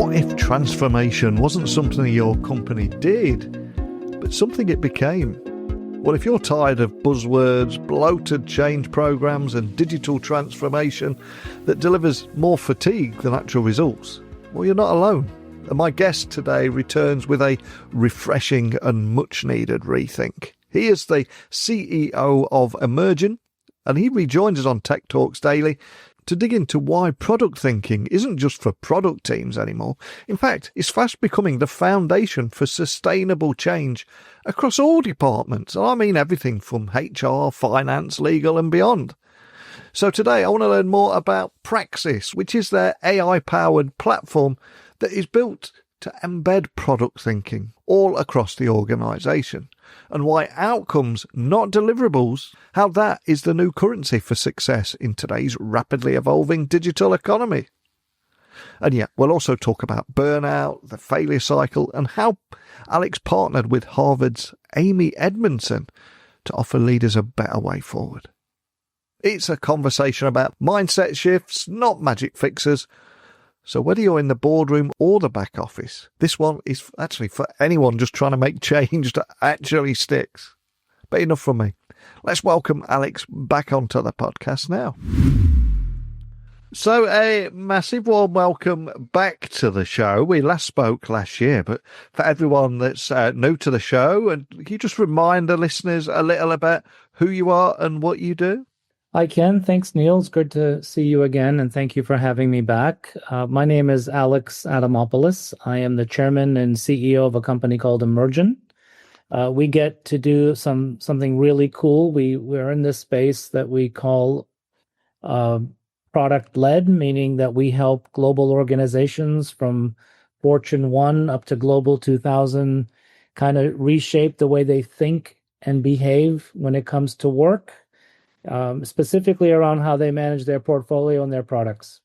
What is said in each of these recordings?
What if transformation wasn't something your company did, but something it became? What if you're tired of buzzwords, bloated change programs and digital transformation that delivers more fatigue than actual results? Well, you're not alone. And my guest today returns with a refreshing and much needed rethink. He is the CEO of Emergn, and he rejoins us on Tech Talks Daily to dig into why product thinking isn't just for product teams anymore. In fact, it's fast becoming the foundation for sustainable change across all departments. And I mean everything from HR, finance, legal and beyond. So today I want to learn more about Praxis, which is their AI-powered platform that is built to embed product thinking all across the organisation, and why outcomes, not deliverables, how that is the new currency for success in today's rapidly evolving digital economy. And yeah, we'll also talk about burnout, the failure cycle, and how Alex partnered with Harvard's Amy Edmondson to offer leaders a better way forward. It's a conversation about mindset shifts, not magic fixes. So whether you're in the boardroom or the back office, this one is actually for anyone just trying to make change that actually sticks. But enough from me. Let's welcome Alex back onto the podcast now. So a massive warm welcome back to the show. We last spoke last year, but for everyone that's new to the show, and can you just remind the listeners a little about who you are and what you do? Hi, Ken. Thanks, Neil. It's good to see you again, and thank you for having me back. My name is Alex Adamopoulos. I am the chairman and CEO of a company called Emergn. We get to do something really cool. We're in this space that we call product-led, meaning that we help global organizations from Fortune 1 up to Global 2000 kind of reshape the way they think and behave when it comes to work. Specifically around how they manage their portfolio and their products.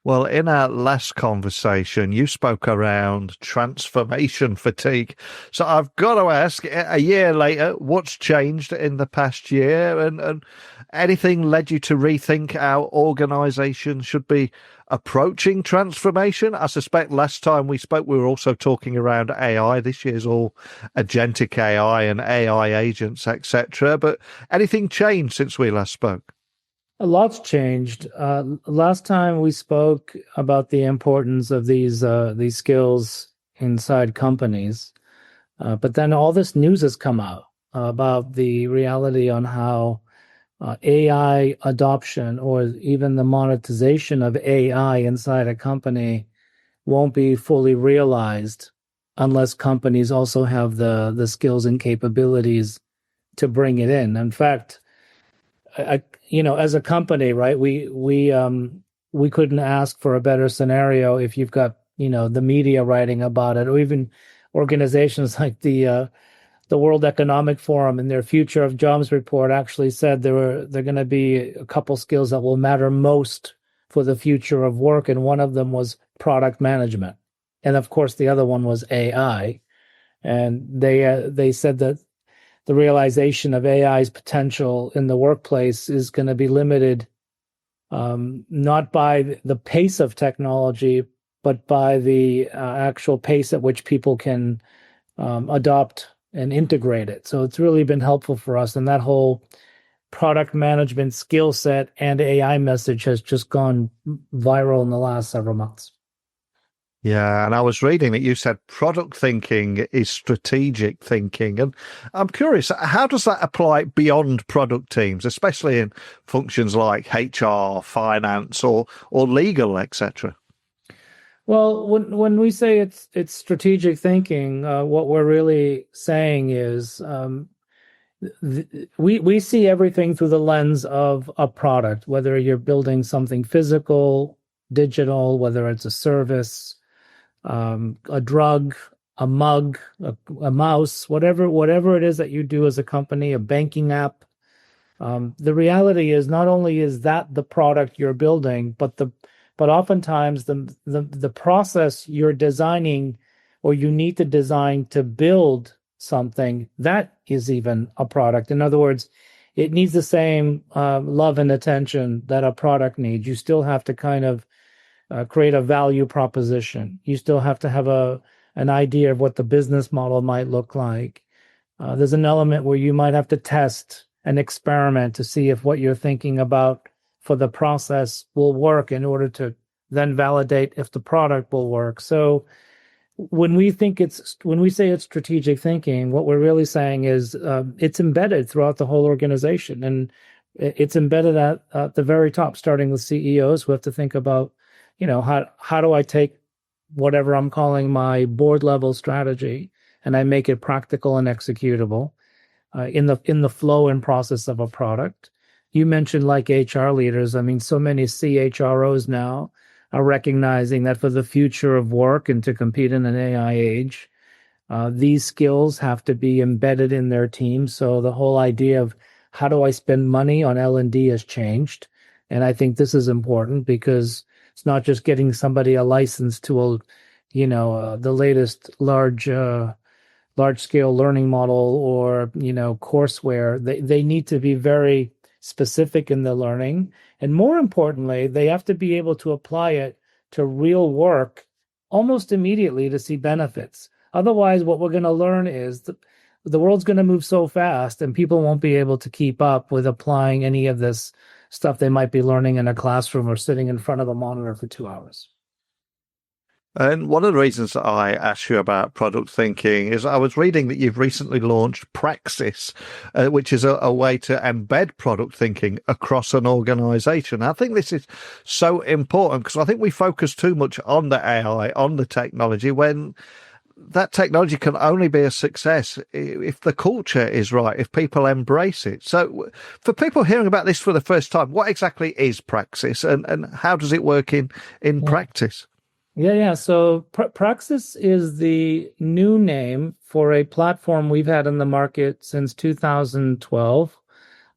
Well, in our last conversation, you spoke around transformation fatigue. So I've got to ask, a year later, what's changed in the past year? And anything led you to rethink how organizations should be approaching transformation? I suspect last time we spoke, we were also talking around AI. This year's all agentic AI and AI agents, etc. But anything changed since we last spoke? A lot's changed. Last time we spoke about the importance of these skills inside companies, but then all this news has come out about the reality on how AI adoption or even the monetization of AI inside a company won't be fully realized unless companies also have the skills and capabilities to bring it in. In fact, as a company, right, we couldn't ask for a better scenario if you've got, the media writing about it, or even organizations like the World Economic Forum in their Future of Jobs report actually said there are going to be a couple skills that will matter most for the future of work, and one of them was product management, and of course the other one was AI, and they said that the realization of AI's potential in the workplace is going to be limited not by the pace of technology, but by the actual pace at which people can adopt and integrate it. So it's really been helpful for us. And that whole product management skill set and AI message has just gone viral in the last several months. Yeah, and I was reading that you said product thinking is strategic thinking. And I'm curious, how does that apply beyond product teams, especially in functions like HR, finance, or legal, etc.? Well, when we say it's strategic thinking, what we're really saying is we see everything through the lens of a product, whether you're building something physical, digital, whether it's a service, a drug, a mug, a mouse, whatever it is that you do as a company, a banking app. The reality is not only is that the product you're building, but oftentimes the process you're designing or you need to design to build something, that is even a product. In other words, it needs the same love and attention that a product needs. You still have to kind of create a value proposition. You still have to have an idea of what the business model might look like. There's an element where you might have to test and experiment to see if what you're thinking about for the process will work in order to then validate if the product will work. So when we say it's strategic thinking, what we're really saying is it's embedded throughout the whole organization, and it's embedded at the very top, starting with CEOs who have to think about, how do I take whatever I'm calling my board level strategy and I make it practical and executable in the flow and process of a product. You mentioned like HR leaders. I mean, so many CHROs now are recognizing that for the future of work and to compete in an AI age, these skills have to be embedded in their team. So the whole idea of how do I spend money on L&D has changed. And I think this is important because it's not just getting somebody a license to the latest large scale learning model or courseware. They need to be very specific in the learning, and more importantly, they have to be able to apply it to real work almost immediately to see benefits. Otherwise, what we're going to learn is the world's going to move so fast, and people won't be able to keep up with applying any of this stuff they might be learning in a classroom or sitting in front of a monitor for 2 hours. And one of the reasons that I asked you about product thinking is I was reading that you've recently launched Praxis, which is a way to embed product thinking across an organization. I think this is so important because I think we focus too much on the AI, on the technology, when that technology can only be a success if the culture is right, if people embrace it. So for people hearing about this for the first time, what exactly is Praxis and how does it work in practice? Yeah. So Praxis is the new name for a platform we've had in the market since 2012.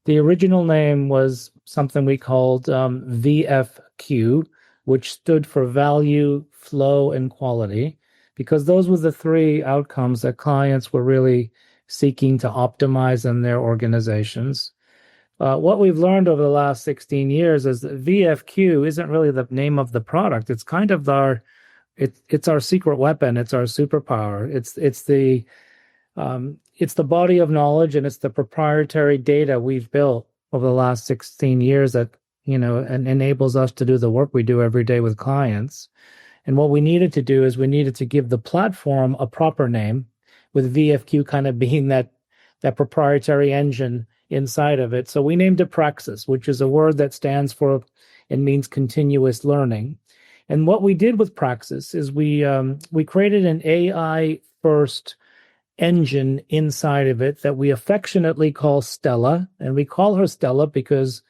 The original name was something we called VFQ, which stood for value, flow, and quality, because those were the three outcomes that clients were really seeking to optimize in their organizations. What we've learned over the last 16 years is that VFQ isn't really the name of the product. It's kind of it's our secret weapon. It's our superpower. It's the body of knowledge and it's the proprietary data we've built over the last 16 years that and enables us to do the work we do every day with clients. And what we needed to do is we needed to give the platform a proper name, with VFQ kind of being that proprietary engine inside of it. So we named it Praxis, which is a word that stands for and means continuous learning. And what we did with Praxis is we created an AI first engine inside of it that we affectionately call Stella. And we call her Stella because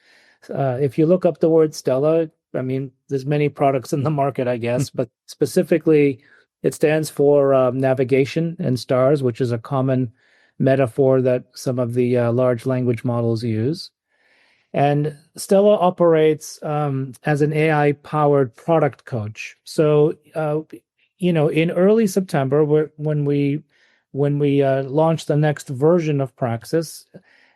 if you look up the word Stella, I mean, there's many products in the market, I guess, but specifically it stands for navigation and stars, which is a common metaphor that some of the large language models use. And Stella operates as an AI-powered product coach. So, in early September, when we launch the next version of Praxis,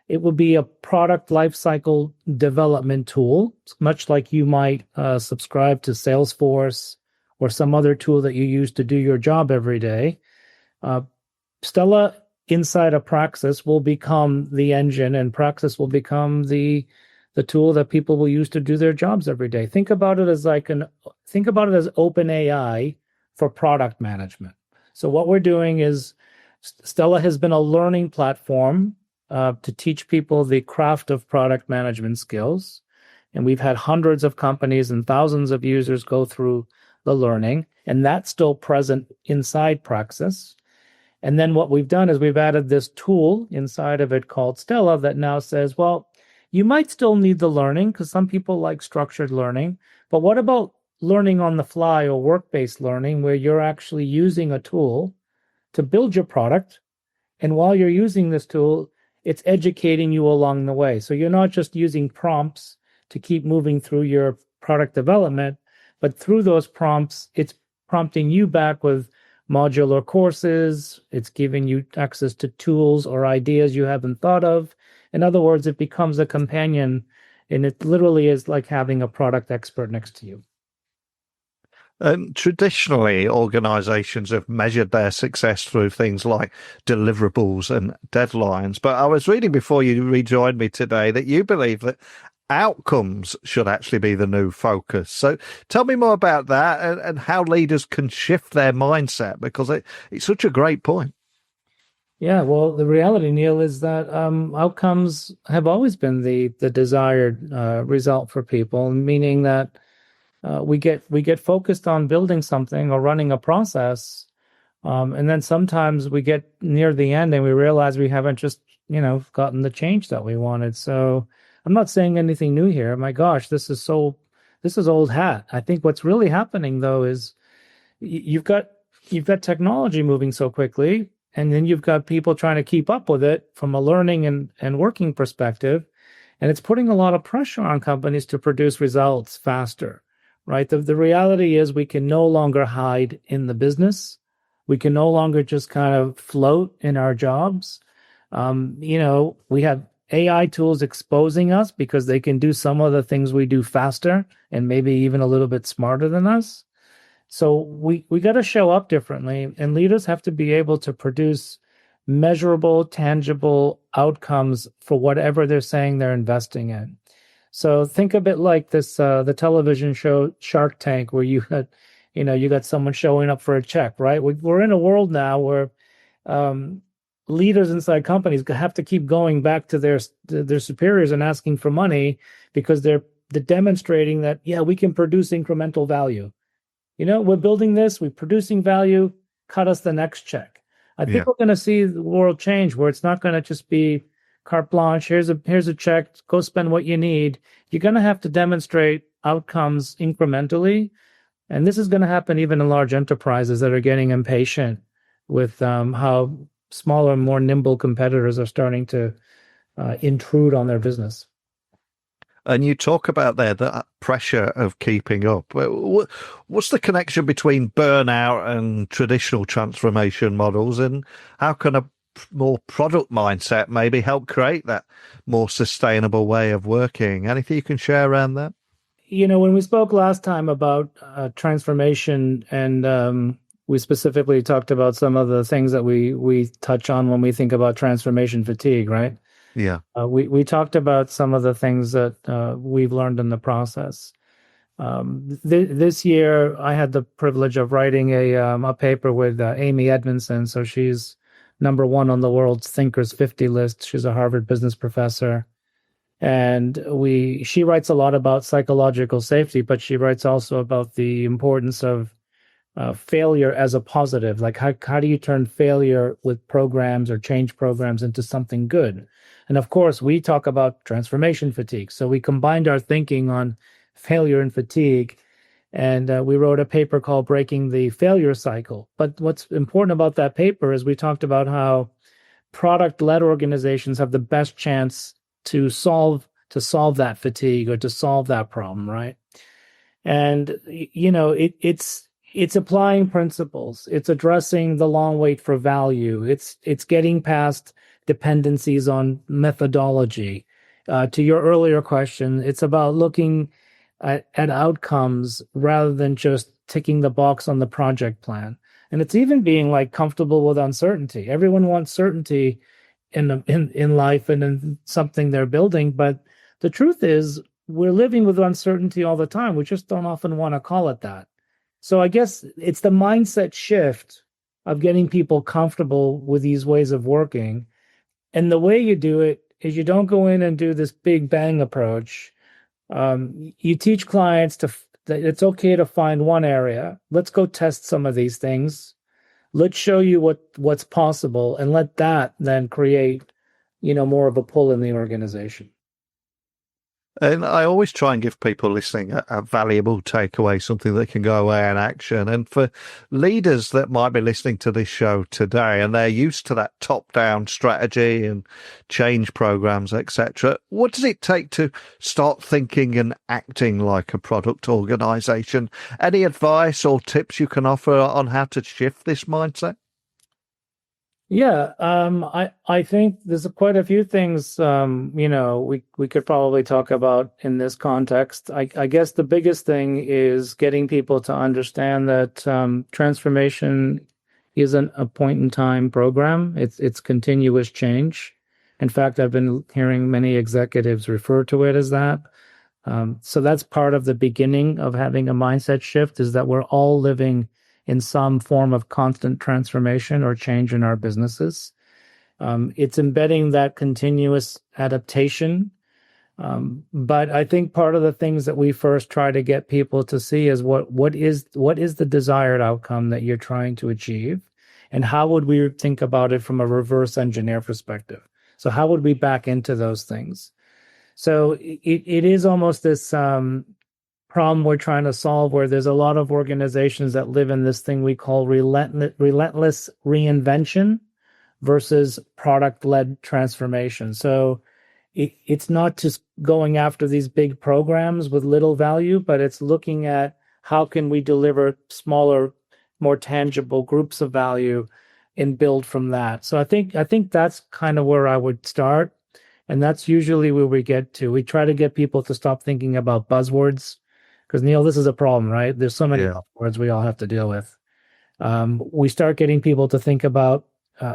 it will be a product lifecycle development tool, much like you might subscribe to Salesforce or some other tool that you use to do your job every day. Stella inside of Praxis will become the engine, and Praxis will become the tool that people will use to do their jobs every day. Think about it as open AI for product management. So what we're doing is Stella has been a learning platform to teach people the craft of product management skills. And we've had hundreds of companies and thousands of users go through the learning, and that's still present inside Praxis. And then what we've done is we've added this tool inside of it called Stella that now says, well, you might still need the learning because some people like structured learning, but what about learning on the fly or work-based learning where you're actually using a tool to build your product, and while you're using this tool, it's educating you along the way. So you're not just using prompts to keep moving through your product development, but through those prompts, it's prompting you back with modular courses. It's giving you access to tools or ideas you haven't thought of. In other words, it becomes a companion, and it literally is like having a product expert next to you. And traditionally, organizations have measured their success through things like deliverables and deadlines. But I was reading before you rejoined me today that you believe that outcomes should actually be the new focus. So tell me more about that and how leaders can shift their mindset, because it's such a great point. Yeah, well, the reality, Neil, is that outcomes have always been the desired result for people, meaning that we get focused on building something or running a process, and then sometimes we get near the end and we realize we haven't just gotten the change that we wanted. So I'm not saying anything new here. My gosh, this is old hat. I think what's really happening though is you've got technology moving so quickly, and then you've got people trying to keep up with it from a learning and working perspective, and it's putting a lot of pressure on companies to produce results faster, right? The reality is we can no longer hide in the business. We can no longer just kind of float in our jobs. We have AI tools exposing us because they can do some of the things we do faster and maybe even a little bit smarter than us. So we got to show up differently, and leaders have to be able to produce measurable, tangible outcomes for whatever they're saying they're investing in. So think of it like this, the television show Shark Tank, where you got someone showing up for a check, right? We're in a world now where leaders inside companies have to keep going back to their superiors and asking for money because they're demonstrating that, yeah, we can produce incremental value. We're building this, we're producing value, cut us the next check. I think we're going to see the world change where it's not going to just be carte blanche. Here's a check, go spend what you need. You're going to have to demonstrate outcomes incrementally. And this is going to happen even in large enterprises that are getting impatient with how smaller, more nimble competitors are starting to intrude on their business. And you talk about there that pressure of keeping up. What's the connection between burnout and traditional transformation models, and how can a more product mindset maybe help create that more sustainable way of working? Anything you can share around that? When we spoke last time about transformation, and we specifically talked about some of the things that we touch on when we think about transformation fatigue, right? Yeah. We talked about some of the things that we've learned in the process. This year, I had the privilege of writing a paper with Amy Edmondson. So she's #1 on the world's Thinkers 50 list. She's a Harvard business professor. And she writes a lot about psychological safety, but she writes also about the importance of failure as a positive. Like how do you turn failure with programs or change programs into something good? And of course, we talk about transformation fatigue. So we combined our thinking on failure and fatigue, and we wrote a paper called Breaking the Failure Cycle. But what's important about that paper is we talked about how product-led organizations have the best chance to solve that fatigue or to solve that problem, right? And it's applying principles. It's addressing the long wait for value. It's getting past dependencies on methodology. To your earlier question, it's about looking at outcomes rather than just ticking the box on the project plan. And it's even being like comfortable with uncertainty. Everyone wants certainty in life and in something they're building, but the truth is we're living with uncertainty all the time. We just don't often want to call it that. So I guess it's the mindset shift of getting people comfortable with these ways of working. And the way you do it is you don't go in and do this big bang approach. You teach clients that it's okay to find one area. Let's go test some of these things. Let's show you what's possible, and let that then create, more of a pull in the organization. And I always try and give people listening a valuable takeaway, something that can go away in action. And for leaders that might be listening to this show today and they're used to that top-down strategy and change programs, etc., what does it take to start thinking and acting like a product organization? Any advice or tips you can offer on how to shift this mindset? Yeah, I think there's quite a few things we could probably talk about in this context. I guess the biggest thing is getting people to understand that transformation isn't a point in time program. It's continuous change. In fact, I've been hearing many executives refer to it as that. So that's part of the beginning of having a mindset shift is that we're all living in some form of constant transformation or change in our businesses. It's embedding that continuous adaptation. But I think part of the things that we first try to get people to see is what is the desired outcome that you're trying to achieve, and how would we think about it from a reverse engineer perspective? So how would we back into those things? So it is almost this problem we're trying to solve where there's a lot of organizations that live in this thing we call relentless reinvention versus product-led transformation. So it's not just going after these big programs with little value, but it's looking at how can we deliver smaller, more tangible groups of value and build from that. So I think that's kind of where I would start. And that's usually where we get to. We try to get people to stop thinking about buzzwords because, Neil, this is a problem, right? There's so many Yeah. buzzwords we all have to deal with. We start getting people to think about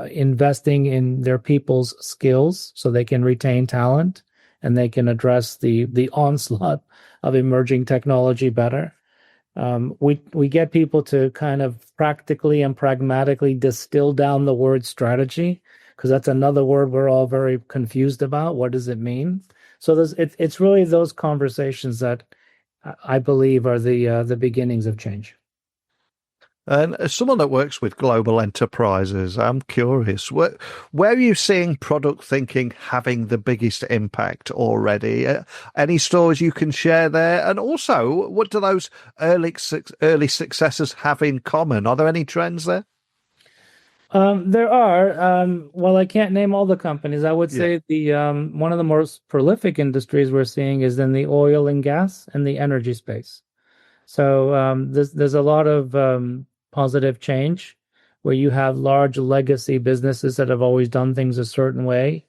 investing in their people's skills so they can retain talent and they can address the onslaught of emerging technology better. We get people to kind of practically and pragmatically distill down the word strategy because that's another word we're all very confused about. What does it mean? So it's really those conversations that I believe are the beginnings of change. And as someone that works with global enterprises, I'm curious, where are you seeing product thinking having the biggest impact already? Any stories you can share there? And also, what do those early successes have in common? Are there any trends there? There are. Well, I can't name all the companies. I would Yeah. say the one of the most prolific industries we're seeing is in the oil and gas and the energy space. So there's a lot of positive change where you have large legacy businesses that have always done things a certain way,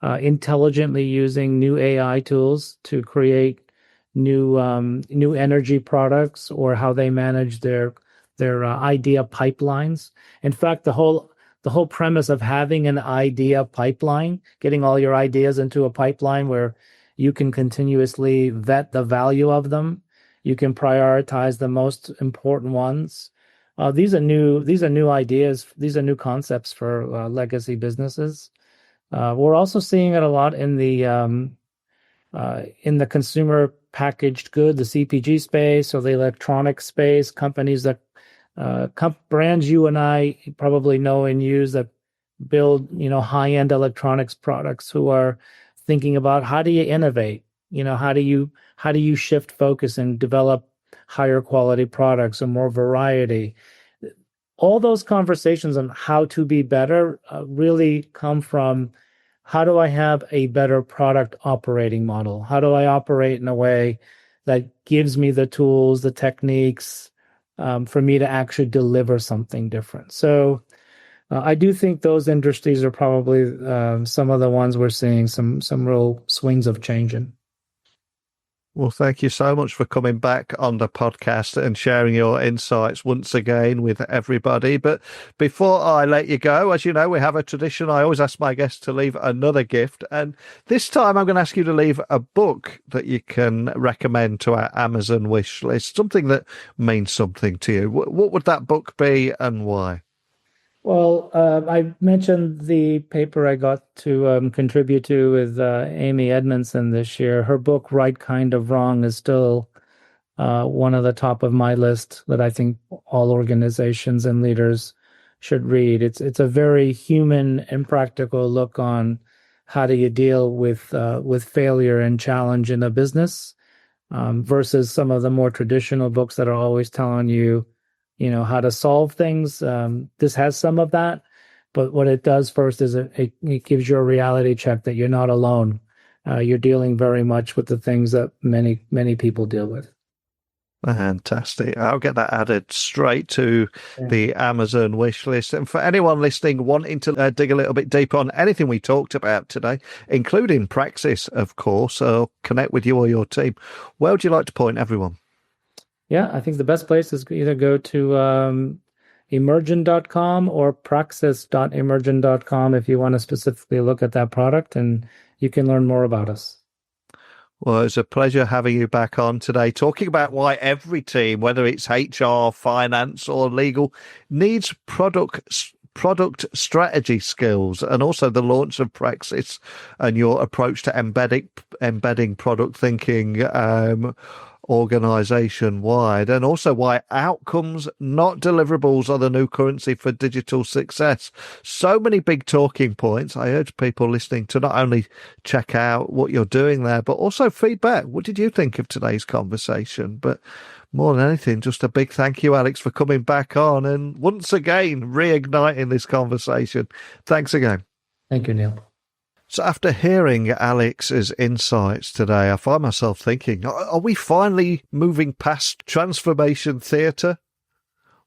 intelligently using new AI tools to create new energy products or how they manage their idea pipelines. In fact, the whole premise of having an idea pipeline, getting all your ideas into a pipeline where you can continuously vet the value of them, you can prioritize the most important ones. These are new ideas. These are new concepts for legacy businesses. We're also seeing it a lot in the consumer packaged good, the CPG space or the electronic space. Companies that brands you and I probably know and use that build high-end electronics products who are thinking about how do you innovate? How do you shift focus and develop higher quality products and more variety? All those conversations on how to be better really come from how do I have a better product operating model? How do I operate in a way that gives me the tools, the techniques for me to actually deliver something different? So I do think those industries are probably some of the ones we're seeing some real swings of change in. Well, thank you so much for coming back on the podcast and sharing your insights once again with everybody. But before I let you go, as you know, we have a tradition. I always ask my guests to leave another gift. And this time I'm going to ask you to leave a book that you can recommend to our Amazon wish list, something that means something to you. What would that book be and why? Well, I mentioned the paper I got to contribute to with Amy Edmondson this year. Her book, Right Kind of Wrong, is still one of the top of my list that I think all organizations and leaders should read. It's a very human and practical look on how do you deal with failure and challenge in a business versus some of the more traditional books that are always telling you, how to solve things. This has some of that, but what it does first is it gives you a reality check that you're not alone. You're dealing very much with the things that many, many people deal with. Fantastic. I'll get that added straight to the Amazon wish list. And for anyone listening wanting to dig a little bit deeper on anything we talked about today, including Praxis, of course, or connect with you or your team, where would you like to point everyone? Yeah, I think the best place is either go to emergn.com or praxis.emergn.com if you want to specifically look at that product, and you can learn more about us. Well, it's a pleasure having you back on today, talking about why every team, whether it's HR, finance, or legal, needs product strategy skills, and also the launch of Praxis and your approach to embedding product thinking organization wide, and also why outcomes, not deliverables, are the new currency for digital success. So many big talking points. I urge people listening to not only check out what you're doing there, but also feedback. What did you think of today's conversation? But more than anything, just a big thank you, Alex, for coming back on and once again reigniting this conversation. Thanks again. Thank you, Neil. So after hearing Alex's insights today, I find myself thinking, are we finally moving past transformation theatre?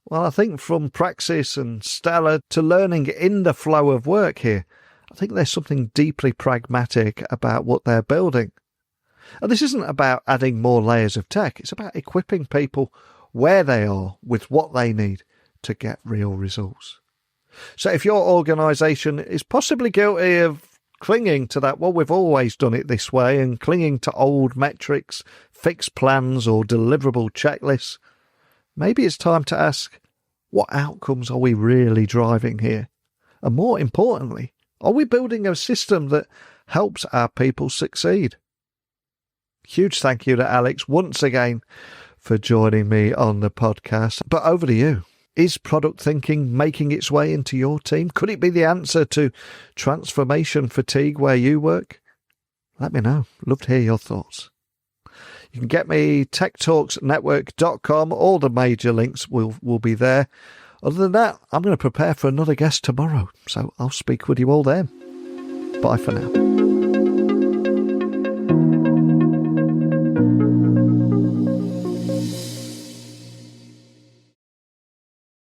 Well, I think from Praxis and Stella to learning in the flow of work here, I think there's something deeply pragmatic about what they're building. And this isn't about adding more layers of tech. It's about equipping people where they are with what they need to get real results. So if your organisation is possibly guilty of clinging to that, well, we've always done it this way, and clinging to old metrics, fixed plans, or deliverable checklists, maybe it's time to ask, what outcomes are we really driving here? And more importantly, are we building a system that helps our people succeed? Huge thank you to Alex once again for joining me on the podcast. But over to you. Is product thinking making its way into your team? Could it be the answer to transformation fatigue where you work? Let me know. Love to hear your thoughts. You can get me techtalksnetwork.com. All the major links will be there. Other than that, I'm going to prepare for another guest tomorrow. So I'll speak with you all then. Bye for now.